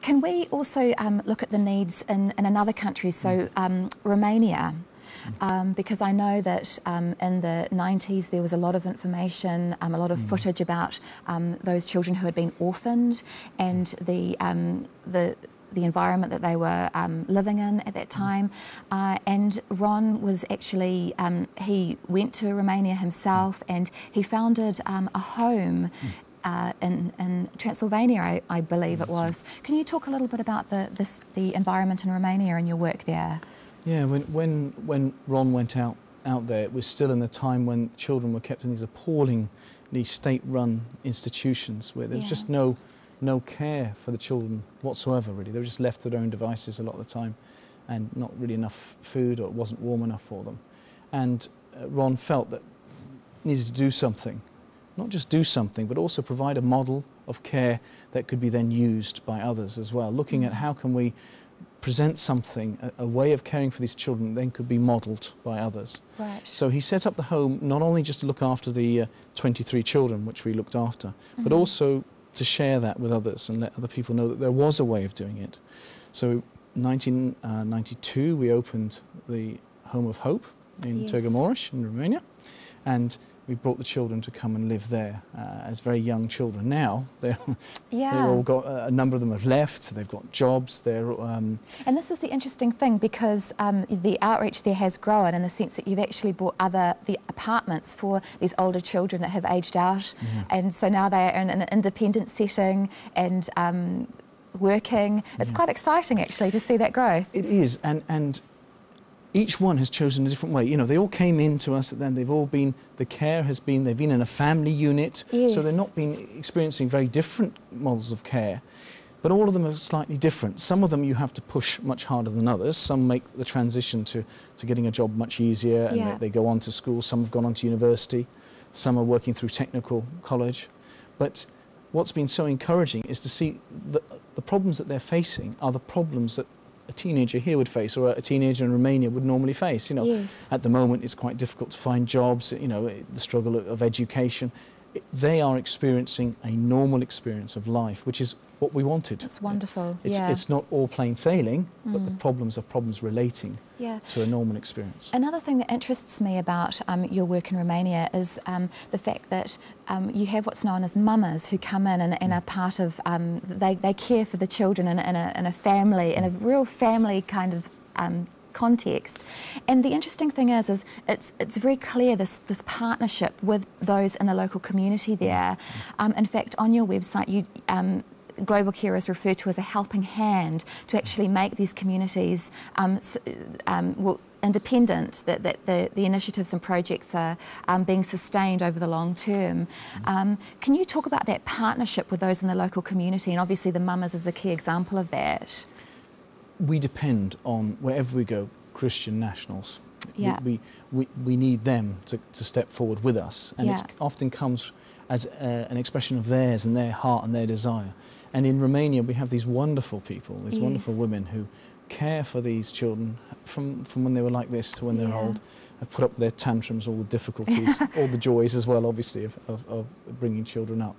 Can we also look at the needs in another country, so Romania? Because I know that in the 90s there was a lot of information, a lot of footage about those children who had been orphaned and the environment that they were living in at that time. And Ron was actually, he went to Romania himself and he founded a home in Transylvania, I believe it was. Can you talk a little bit about the environment in Romania and your work there? Yeah, when Ron went out there, it was still in the time when children were kept in these appallingly state-run institutions where there was just no care for the children whatsoever, really. They were just left to their own devices a lot of the time and not really enough food, or it wasn't warm enough for them. And Ron felt that needed to do something. Not just do something, but also provide a model of care that could be then used by others as well, looking at how can we present something, a way of caring for these children then could be modelled by others. Right. So he set up the home not only just to look after the 23 children, which we looked after, but also to share that with others and let other people know that there was a way of doing it. So 1992 we opened the Home of Hope in Târgu in Romania, and we brought the children to come and live there as very young children. Now they've all got a number of them have left. They've got jobs. And this is the interesting thing, because the outreach there has grown in the sense that you've actually bought the apartments for these older children that have aged out, and so now they are in an independent setting and working. It's quite exciting actually to see that growth. It is, and each one has chosen a different way. You know, they all came in to us, and then they've all been, the care has been, they've been in a family unit, so they're not been experiencing very different models of care, but all of them are slightly different. Some of them you have to push much harder than others. Some make the transition to getting a job much easier, and they go on to school. Some have gone on to university. Some are working through technical college. But what's been so encouraging is to see the problems that they're facing are the problems that a teenager here would face, or a teenager in Romania would normally face. You know, at the moment it's quite difficult to find jobs, you know, the struggle of education. They are experiencing a normal experience of life, which is what we wanted. It's wonderful. It's not all plain sailing, but the problems are problems relating to a normal experience. Another thing that interests me about your work in Romania is the fact that you have what's known as mamas who come in and are part of, they care for the children in a family, in a real family kind of context. And the interesting thing is it's very clear this partnership with those in the local community there. In fact, on your website, you Global Care is referred to as a helping hand to actually make these communities independent, that the initiatives and projects are being sustained over the long term. Can you talk about that partnership with those in the local community? And obviously the mamas is a key example of that. We depend on, wherever we go, Christian nationals. We need them to step forward with us, and it often comes as an expression of theirs and their heart and their desire. And in Romania we have these wonderful people, these wonderful women who care for these children from when they were like this to when they're old, have put up their tantrums, all the difficulties, all the joys as well, obviously, of bringing children up.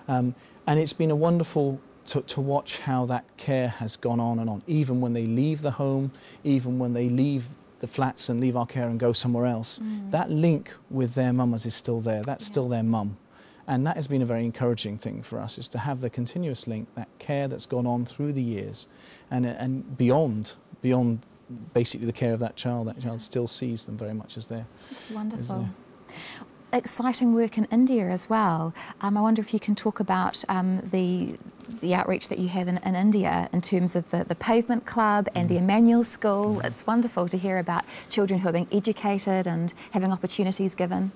And it's been a wonderful to watch how that care has gone on and on, even when they leave the home, even when they leave the flats and leave our care and go somewhere else. That link with their mamas is still there. That's still their mum. And that has been a very encouraging thing for us, is to have the continuous link, that care that's gone on through the years, and beyond basically the care of that child still sees them very much as their. That's wonderful. Exciting work in India as well. I wonder if you can talk about the outreach that you have in India in terms of the Pavement Club and the Emmanuel School. It's wonderful to hear about children who are being educated and having opportunities given.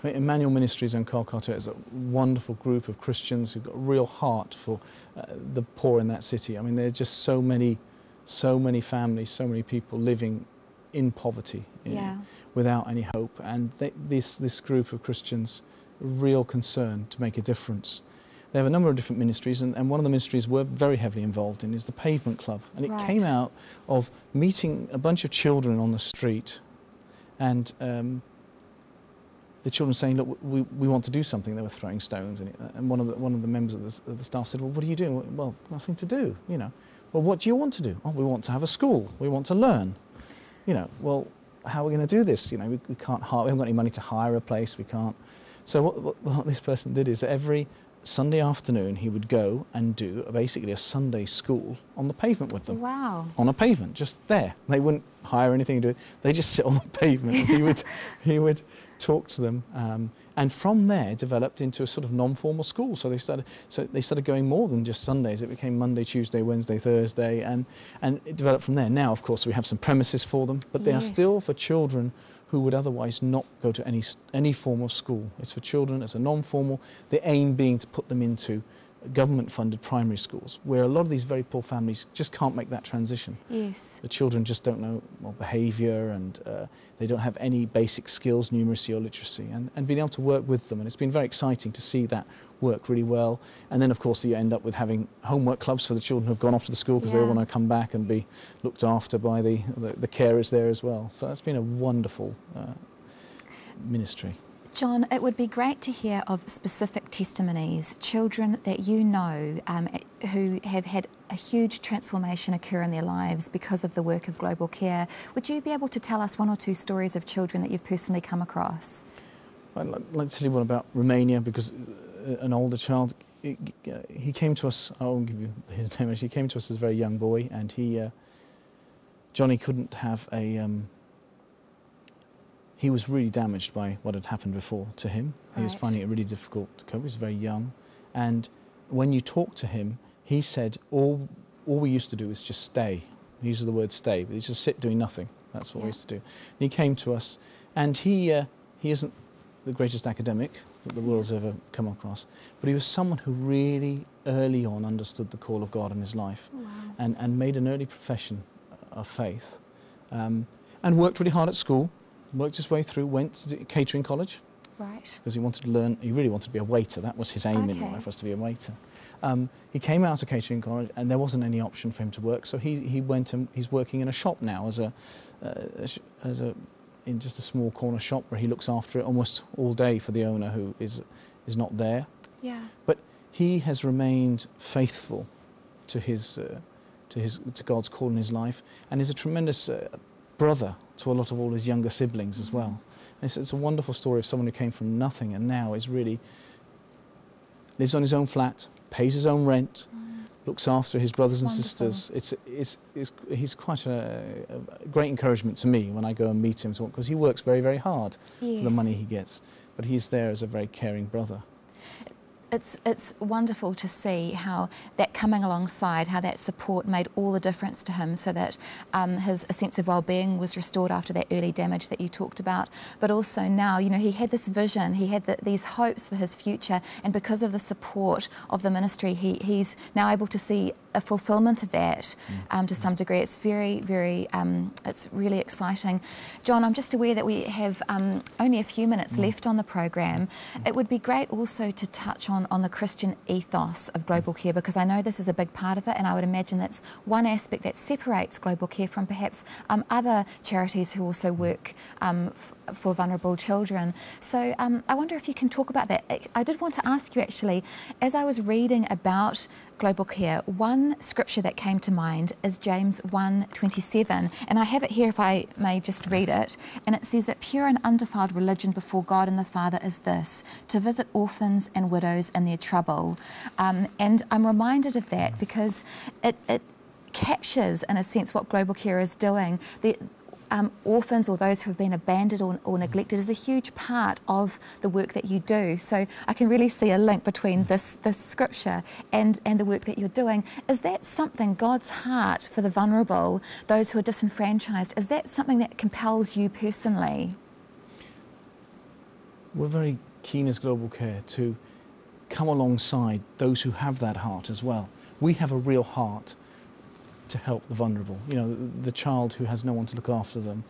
Emmanuel Ministries in Kolkata is a wonderful group of Christians who've got a real heart for the poor in that city. I mean, there are just so many families, so many people living in poverty, without any hope. And this group of Christians, real concern to make a difference. They have a number of different ministries, and one of the ministries we're very heavily involved in is the Pavement Club. And it came out of meeting a bunch of children on the street, and the children saying, look, we want to do something. They were throwing stones, and one of the members of the staff said, well, what are you doing? Well, nothing to do, you know. Well, what do you want to do? Oh, we want to have a school. We want to learn. You know, well, how are we going to do this? You know, we can't hire, we haven't got any money to hire a place, we can't. So what this person did is every Sunday afternoon he would go and do basically a Sunday school on the pavement with them. Wow. On a pavement, just there. They wouldn't hire anything to do it. They just sit on the pavement and he would talk to them. And from there developed into a sort of non-formal school. So they started going more than just Sundays. It became Monday, Tuesday, Wednesday, Thursday, and it developed from there. Now, of course, we have some premises for them, but they are still for children who would otherwise not go to any form of school. It's for children, it's a non-formal, the aim being to put them into government-funded primary schools, where a lot of these very poor families just can't make that transition. Yes. The children just don't know behaviour, and they don't have any basic skills, numeracy or literacy, and being able to work with them. And it's been very exciting to see that work really well. And then, of course, you end up with having homework clubs for the children who have gone off to the school because they all want to come back and be looked after by the carers there as well. So that's been a wonderful ministry. John, it would be great to hear of specific testimonies, children that you know who have had a huge transformation occur in their lives because of the work of Global Care. Would you be able to tell us one or two stories of children that you've personally come across? I'd like to tell you one about Romania, because an older child, he came to us, I won't give you his name, he came to us as a very young boy, and Johnny couldn't have he was really damaged by what had happened before to him. He was finding it really difficult to cope. He was very young. And when you talk to him, he said, all we used to do is just stay. He uses the word stay, but he just sit doing nothing. That's what we used to do. And he came to us, and he isn't the greatest academic that the world's ever come across, but he was someone who really early on understood the call of God in his life. Wow. and made an early profession of faith, and worked really hard at school. Worked his way through, went to catering college. Right. Because he wanted to learn, he really wanted to be a waiter. That was his aim in life, was to be a waiter. He came out of catering college and there wasn't any option for him to work, so he went and he's working in a shop now in just a small corner shop where he looks after it almost all day for the owner, who is not there. Yeah. But he has remained faithful to God's call in his life, and is a tremendous brother to a lot of all his younger siblings as well. And it's a wonderful story of someone who came from nothing and now is really lives on his own flat, pays his own rent, looks after his brothers and sisters. He's quite a great encouragement to me when I go and meet him, because he works very, very hard for the money he gets, but he's there as a very caring brother. It's wonderful to see how that coming alongside, how that support made all the difference to him, so that his sense of well-being was restored after that early damage that you talked about. But also now, you know, he had this vision, he had these hopes for his future, and because of the support of the ministry, he's now able to see a fulfilment of that to some degree. It's very, very, it's really exciting. John, I'm just aware that we have only a few minutes left on the program. It would be great also to touch on the Christian ethos of Global Care, because I know this is a big part of it, and I would imagine that's one aspect that separates Global Care from perhaps other charities who also work for vulnerable children. So I wonder if you can talk about that. I did want to ask you actually, as I was reading about Global Care, one scripture that came to mind is James 1:27, and I have it here if I may just read it, and it says that pure and undefiled religion before God and the Father is this, to visit orphans and widows in their trouble. And I'm reminded of that because it captures in a sense what Global Care is doing. Orphans or those who have been abandoned or neglected is a huge part of the work that you do. So I can really see a link between this scripture and the work that you're doing. Is that something, God's heart for the vulnerable, those who are disenfranchised, is that something that compels you personally? We're very keen as Global Care to come alongside those who have that heart as well. We have a real heart to help the vulnerable, you know, the child who has no one to look after them,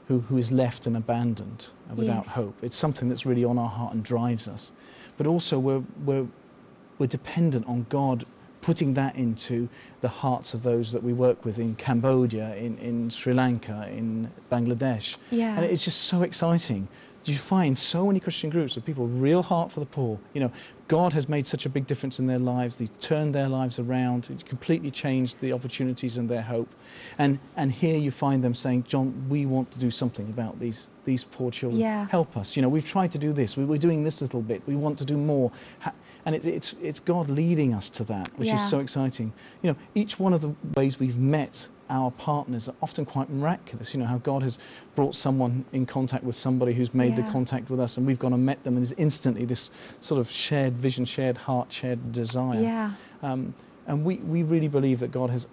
who is left and abandoned without hope. It's something that's really on our heart and drives us. But also we're dependent on God putting that into the hearts of those that we work with in Cambodia, in Sri Lanka, in Bangladesh. Yeah. And it's just so exciting you find so many Christian groups of people, real heart for the poor. You know, God has made such a big difference in their lives. They've turned their lives around. It's completely changed the opportunities and their hope. And here you find them saying, John, we want to do something about these poor children. Yeah. Help us. You know, we've tried to do this. We're doing this little bit. We want to do more. And it's God leading us to that, which is so exciting. You know, each one of the ways we've met our partners are often quite miraculous. You know, how God has brought someone in contact with somebody who's made the contact with us, and we've gone and met them, and there's instantly this sort of shared vision, shared heart, shared desire. Yeah. And we really believe that God has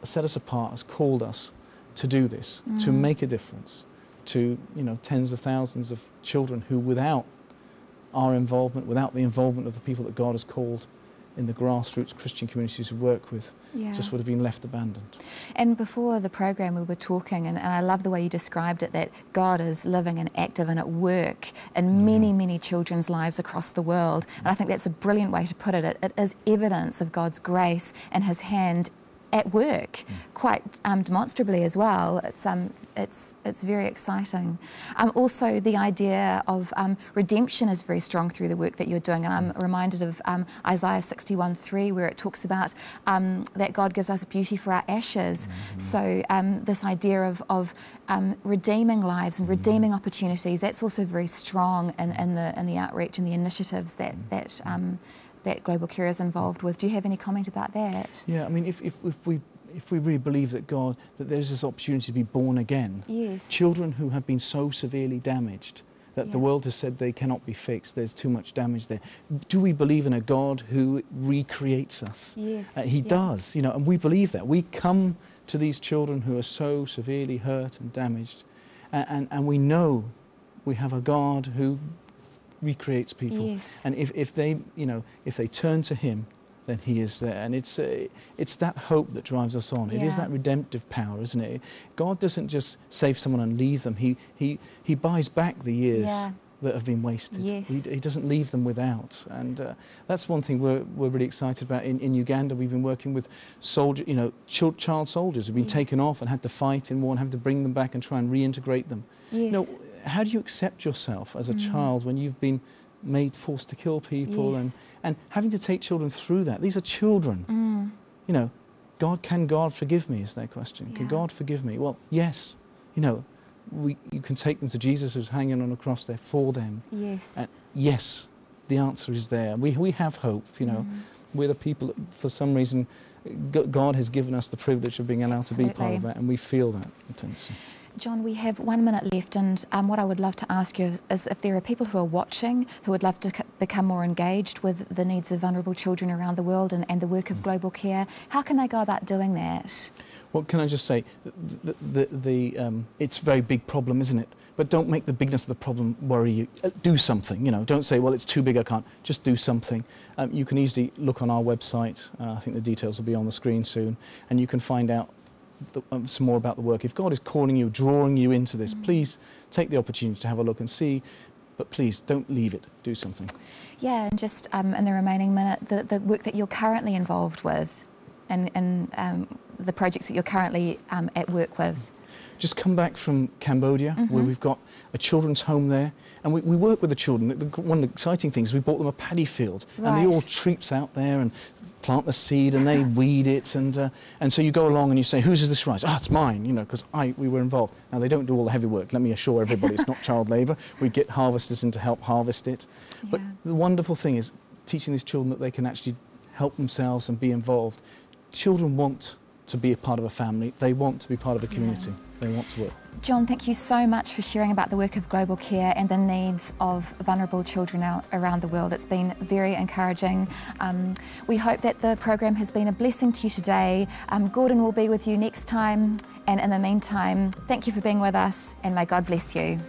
set us apart, has called us to do this, to make a difference to, you know, tens of thousands of children who, without our involvement, without the involvement of the people that God has called in the grassroots Christian communities we work with, just would have been left abandoned. And before the program we were talking, and I love the way you described it, that God is living and active and at work in many, many children's lives across the world. And I think that's a brilliant way to put it. It is evidence of God's grace and His hand at work, quite demonstrably as well. It's very exciting. Also, the idea of redemption is very strong through the work that you're doing, and I'm reminded of Isaiah 61:3, where it talks about that God gives us beauty for our ashes. So this idea of redeeming lives and redeeming opportunities, that's also very strong in the outreach and the initiatives that Global Care is involved with. Do you have any comment about that? Yeah, I mean, if we really believe that that there's this opportunity to be born again, children who have been so severely damaged that the world has said they cannot be fixed, there's too much damage there. Do we believe in a God who recreates us? Yes. He does, you know, and we believe that. We come to these children who are so severely hurt and damaged, and we know we have a God who recreates people, and if they, you know, if they turn to Him, then He is there, and it's that hope that drives us on. It is that redemptive power, isn't it? God doesn't just save someone and leave them. He buys back the years that have been wasted. He doesn't leave them without, and that's one thing we're really excited about. In Uganda, we've been working with child soldiers who've been taken off and had to fight in war, and have to bring them back and try and reintegrate them. You know, how do you accept yourself as a child when you've been forced to kill people, and having to take children through that? These are children. You know, can God forgive me, is their question. Can God forgive me? Well, yes. You know, you can take them to Jesus, who's hanging on a cross there for them. Yes, the answer is there. We have hope, you know. We're the people that, for some reason, God has given us the privilege of being allowed to be part of that, and we feel that intensely. John, we have 1 minute left, and what I would love to ask you is if there are people who are watching who would love to become more engaged with the needs of vulnerable children around the world and the work of Global Care, how can they go about doing that? Well, can I just say, it's a very big problem, isn't it? But don't make the bigness of the problem worry you. Do something, you know. Don't say, well, it's too big, I can't. Just do something. You can easily look on our website. I think the details will be on the screen soon, and you can find out some more about the work. If God is calling you, drawing you into this, please take the opportunity to have a look and see, but please don't leave it. Do something. Yeah, and just in the remaining minute, the work that you're currently involved with, and the projects that you're currently at work with. Just come back from Cambodia, where we've got a children's home there, and we work with the children. One of the exciting things, we bought them a paddy field, and they all treeps out there and plant the seed, and they weed it, and so you go along and you say, whose is this rice? Oh, it's mine, you know, because we were involved. Now, they don't do all the heavy work. Let me assure everybody, it's not child labour. We get harvesters in to help harvest it. But the wonderful thing is teaching these children that they can actually help themselves and be involved. Children want to be a part of a family. They want to be part of a community. They want to work. John, thank you so much for sharing about the work of Global Care and the needs of vulnerable children around the world. It's been very encouraging. We hope that the program has been a blessing to you today. Gordon will be with you next time, and in the meantime, thank you for being with us, and may God bless you.